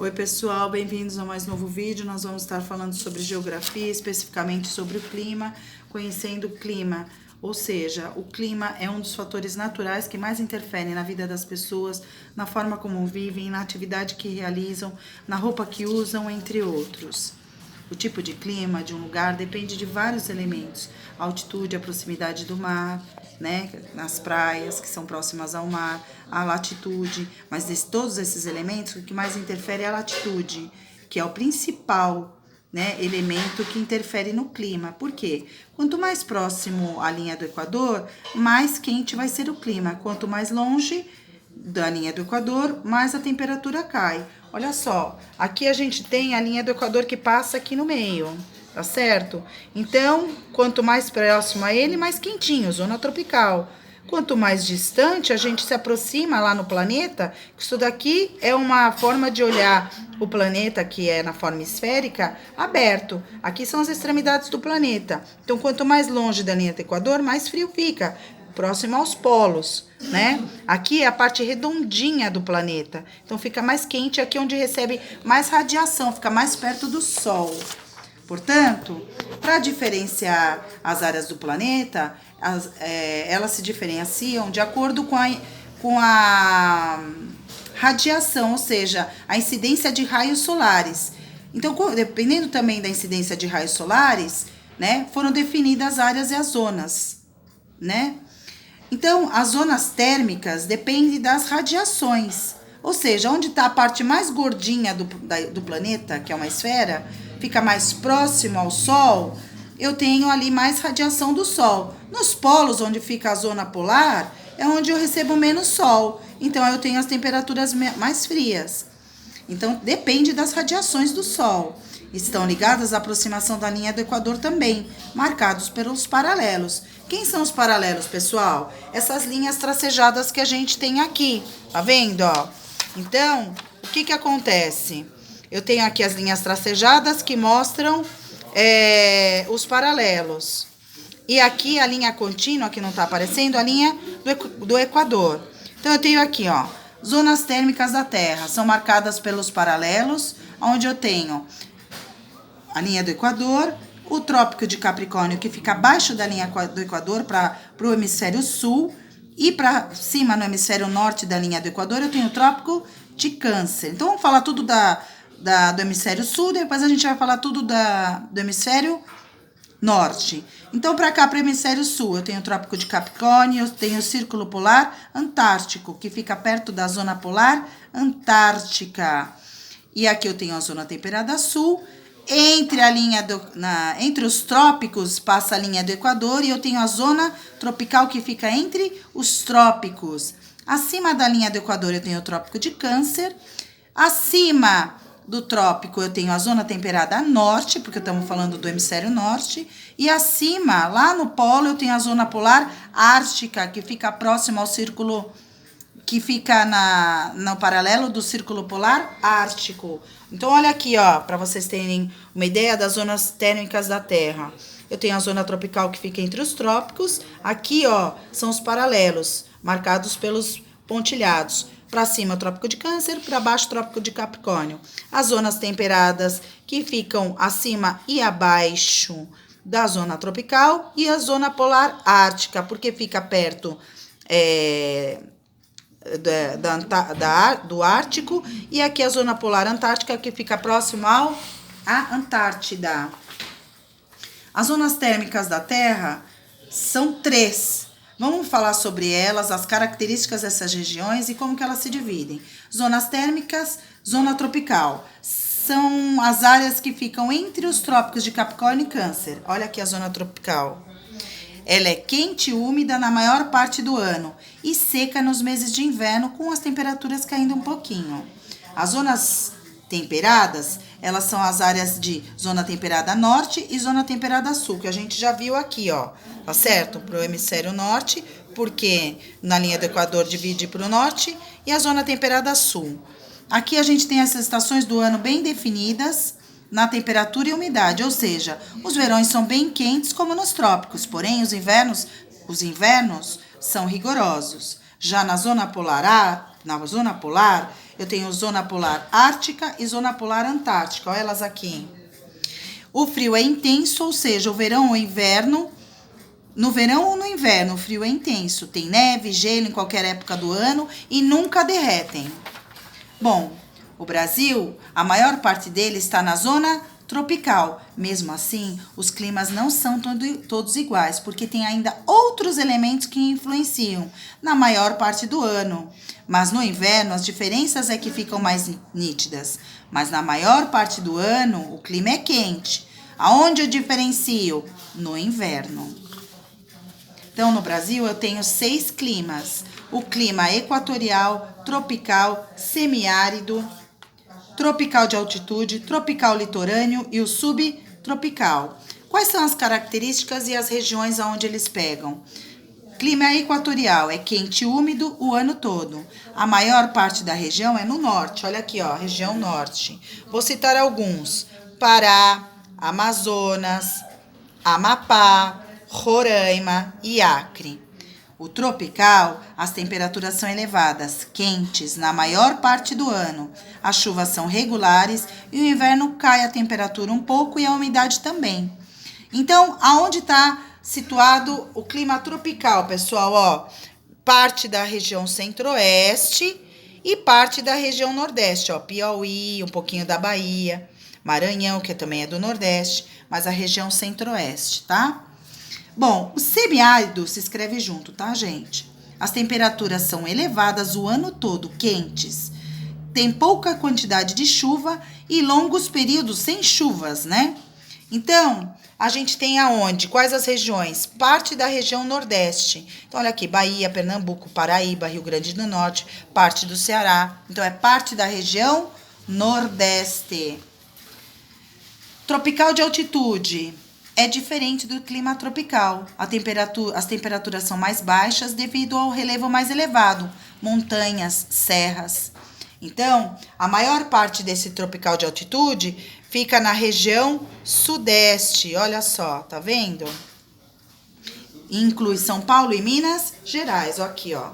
Oi pessoal, bem-vindos a mais novo vídeo. Nós vamos estar falando sobre geografia, especificamente sobre o clima, conhecendo o clima. Ou seja, o clima é um dos fatores naturais que mais interferem na vida das pessoas, na forma como vivem, na atividade que realizam, na roupa que usam, entre outros. O tipo de clima de um lugar depende de vários elementos. A altitude, a proximidade do mar, né, nas praias que são próximas ao mar, a latitude, mas de todos esses elementos, o que mais interfere é a latitude, que é o principal, né, elemento que interfere no clima. Por quê? Quanto mais próximo à linha do Equador, mais quente vai ser o clima. Quanto mais longe da linha do Equador, mais a temperatura cai. Olha só, aqui a gente tem a linha do Equador que passa aqui no meio, tá certo? Então, quanto mais próximo a ele, mais quentinho, zona tropical. Quanto mais distante a gente se aproxima lá no planeta, isso daqui é uma forma de olhar o planeta, que é na forma esférica, aberto. Aqui são as extremidades do planeta. Então, quanto mais longe da linha do Equador, mais frio fica, próximo aos polos, né? Aqui é a parte redondinha do planeta. Então, fica mais quente, aqui onde recebe mais radiação, fica mais perto do Sol. Portanto, para diferenciar as áreas do planeta, elas se diferenciam de acordo com a radiação, ou seja, a incidência de raios solares. Então, dependendo também da incidência de raios solares, né, foram definidas as áreas e as zonas, né? Então, as zonas térmicas dependem das radiações. Ou seja, onde está a parte mais gordinha do planeta, que é uma esfera, fica mais próximo ao Sol, eu tenho ali mais radiação do Sol. Nos polos, onde fica a zona polar, é onde eu recebo menos Sol. Então, eu tenho as temperaturas mais frias. Então, depende das radiações do Sol. Estão ligadas à aproximação da linha do Equador também, marcados pelos paralelos. Quem são os paralelos, pessoal? Essas linhas tracejadas que a gente tem aqui. Tá vendo, ó? Então, o que acontece? Eu tenho aqui as linhas tracejadas que mostram os paralelos. E aqui a linha contínua, que não tá aparecendo, a linha do Equador. Então, eu tenho aqui, ó, zonas térmicas da Terra. São marcadas pelos paralelos, onde eu tenho a linha do Equador, o Trópico de Capricórnio, que fica abaixo da linha do Equador para o hemisfério sul, e para cima, no hemisfério norte da linha do Equador, eu tenho o Trópico de Câncer. Então, vamos falar tudo do hemisfério sul, depois a gente vai falar tudo do hemisfério norte. Então, para cá, para o hemisfério sul, eu tenho o Trópico de Capricórnio, eu tenho o Círculo Polar Antártico, que fica perto da Zona Polar Antártica. E aqui eu tenho a Zona Temperada Sul. Entre os trópicos passa a linha do Equador e eu tenho a zona tropical que fica entre os trópicos. Acima da linha do Equador eu tenho o Trópico de Câncer. Acima do trópico eu tenho a zona temperada norte, porque estamos falando do hemisfério norte. E acima, lá no polo, eu tenho a zona polar ártica, que fica próxima ao círculo, que fica no paralelo do Círculo Polar Ártico. Então, olha aqui, ó, para vocês terem uma ideia das zonas térmicas da Terra. Eu tenho a zona tropical que fica entre os trópicos. Aqui, ó, são os paralelos, marcados pelos pontilhados. Para cima, o Trópico de Câncer, para baixo, o Trópico de Capricórnio. As zonas temperadas que ficam acima e abaixo da zona tropical. E a zona polar ártica, porque fica perto do Ártico, e aqui a zona polar antártica, que fica próximo à Antártida. As zonas térmicas da Terra são 3. Vamos falar sobre elas, as características dessas regiões e como que elas se dividem. Zonas térmicas, zona tropical. São as áreas que ficam entre os trópicos de Capricórnio e Câncer. Olha aqui a zona tropical. Ela é quente e úmida na maior parte do ano e seca nos meses de inverno, com as temperaturas caindo um pouquinho. As zonas temperadas, elas são as áreas de zona temperada norte e zona temperada sul, que a gente já viu aqui, ó, tá certo? Para o hemisfério norte, porque na linha do Equador divide para o norte, e a zona temperada sul. Aqui a gente tem essas estações do ano bem definidas na temperatura e umidade, ou seja, os verões são bem quentes como nos trópicos, porém os invernos são rigorosos. Já na zona polar, eu tenho zona polar ártica e zona polar antártica. Olha elas aqui. O frio é intenso, ou seja, o verão ou inverno. No verão ou no inverno, o frio é intenso. Tem neve, gelo em qualquer época do ano e nunca derretem. Bom, o Brasil, a maior parte dele está na zona tropical. Mesmo assim, os climas não são todos iguais, porque tem ainda outros elementos que influenciam na maior parte do ano. Mas no inverno, as diferenças é que ficam mais nítidas. Mas na maior parte do ano, o clima é quente. Aonde eu diferencio? No inverno. Então, no Brasil, eu tenho 6 climas. O clima equatorial, tropical, semiárido, tropical de altitude, tropical litorâneo e o subtropical. Quais são as características e as regiões onde eles pegam? Clima equatorial é quente e úmido o ano todo. A maior parte da região é no norte. Olha aqui, ó, região norte. Vou citar alguns: Pará, Amazonas, Amapá, Roraima e Acre. O tropical, as temperaturas são elevadas, quentes na maior parte do ano. As chuvas são regulares e o inverno cai a temperatura um pouco e a umidade também. Então, aonde está situado o clima tropical, pessoal? Ó, parte da região centro-oeste e parte da região nordeste, ó, Piauí, um pouquinho da Bahia, Maranhão, que também é do nordeste, mas a região centro-oeste, tá? Bom, o semiárido se escreve junto, tá, gente? As temperaturas são elevadas o ano todo, quentes. Tem pouca quantidade de chuva e longos períodos sem chuvas, né? Então, a gente tem aonde? Quais as regiões? Parte da região nordeste. Então, olha aqui, Bahia, Pernambuco, Paraíba, Rio Grande do Norte, parte do Ceará. Então, é parte da região nordeste. Tropical de altitude. É diferente do clima tropical. As temperaturas são mais baixas devido ao relevo mais elevado, montanhas, serras. Então, a maior parte desse tropical de altitude fica na região sudeste. Olha só, tá vendo? Inclui São Paulo e Minas Gerais. Ó, aqui, ó.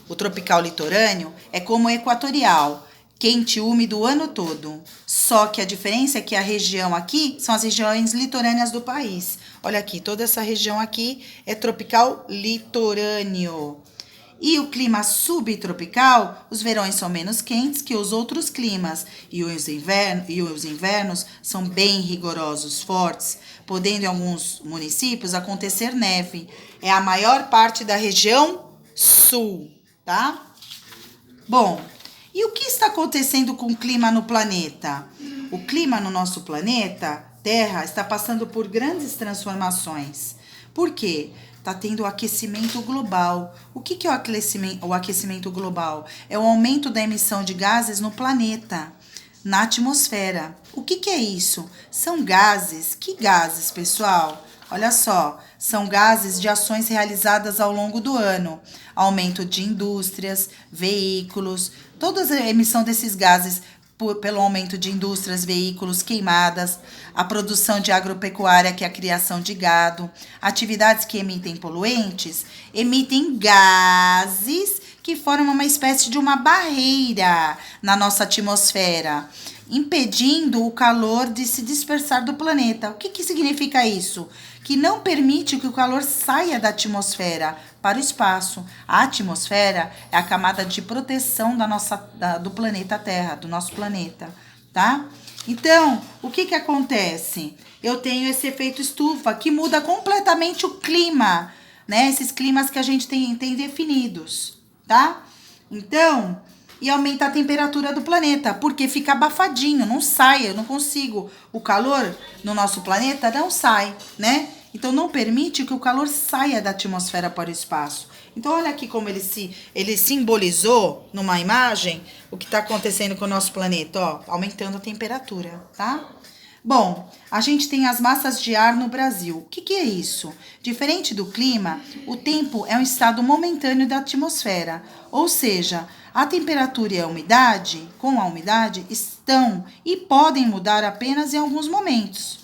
O tropical litorâneo é como o equatorial, quente e úmido o ano todo. Só que a diferença é que a região aqui são as regiões litorâneas do país. Olha aqui, toda essa região aqui é tropical litorâneo. E o clima subtropical, os verões são menos quentes que os outros climas. E os invernos são bem rigorosos, fortes, podendo em alguns municípios acontecer neve. É a maior parte da região sul, tá? Bom, e o que está acontecendo com o clima no planeta? O clima no nosso planeta, Terra, está passando por grandes transformações. Por quê? Está tendo o aquecimento global. O que é o aquecimento global? É o aumento da emissão de gases no planeta, na atmosfera. O que é isso? São gases. Que gases, pessoal? Olha só, são gases de ações realizadas ao longo do ano. Aumento de indústrias, veículos, toda a emissão desses gases pelo aumento de indústrias, veículos, queimadas, a produção de agropecuária, que é a criação de gado, atividades que emitem poluentes, emitem gases que formam uma espécie de uma barreira na nossa atmosfera, impedindo o calor de se dispersar do planeta. O que significa isso? Que não permite que o calor saia da atmosfera para o espaço. A atmosfera é a camada de proteção do planeta Terra, do nosso planeta, tá? Então, o que acontece? Eu tenho esse efeito estufa que muda completamente o clima, né? Esses climas que a gente tem definidos, tá? Então, e aumenta a temperatura do planeta, porque fica abafadinho, não sai, eu não consigo. O calor no nosso planeta não sai, né? Então, não permite que o calor saia da atmosfera para o espaço. Então, olha aqui como ele simbolizou numa imagem o que está acontecendo com o nosso planeta, ó, aumentando a temperatura, tá? Bom, a gente tem as massas de ar no Brasil. O que é isso? Diferente do clima, o tempo é um estado momentâneo da atmosfera, ou seja, a temperatura e a umidade, com a umidade, estão e podem mudar apenas em alguns momentos.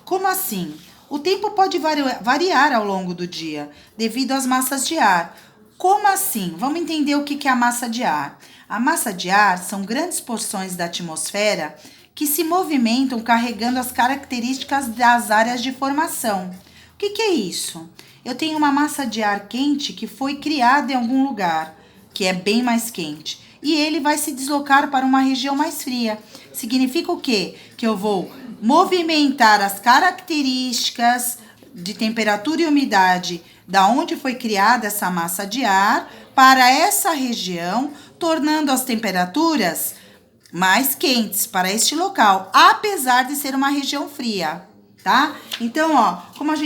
Como assim? O tempo pode variar ao longo do dia, devido às massas de ar. Como assim? Vamos entender o que é a massa de ar. A massa de ar são grandes porções da atmosfera que se movimentam carregando as características das áreas de formação. O que é isso? Eu tenho uma massa de ar quente que foi criada em algum lugar, que é bem mais quente, e ele vai se deslocar para uma região mais fria. Significa o quê? Que eu vou movimentar as características de temperatura e umidade da onde foi criada essa massa de ar para essa região, tornando as temperaturas mais quentes para este local, apesar de ser uma região fria, tá? Então, ó, como a gente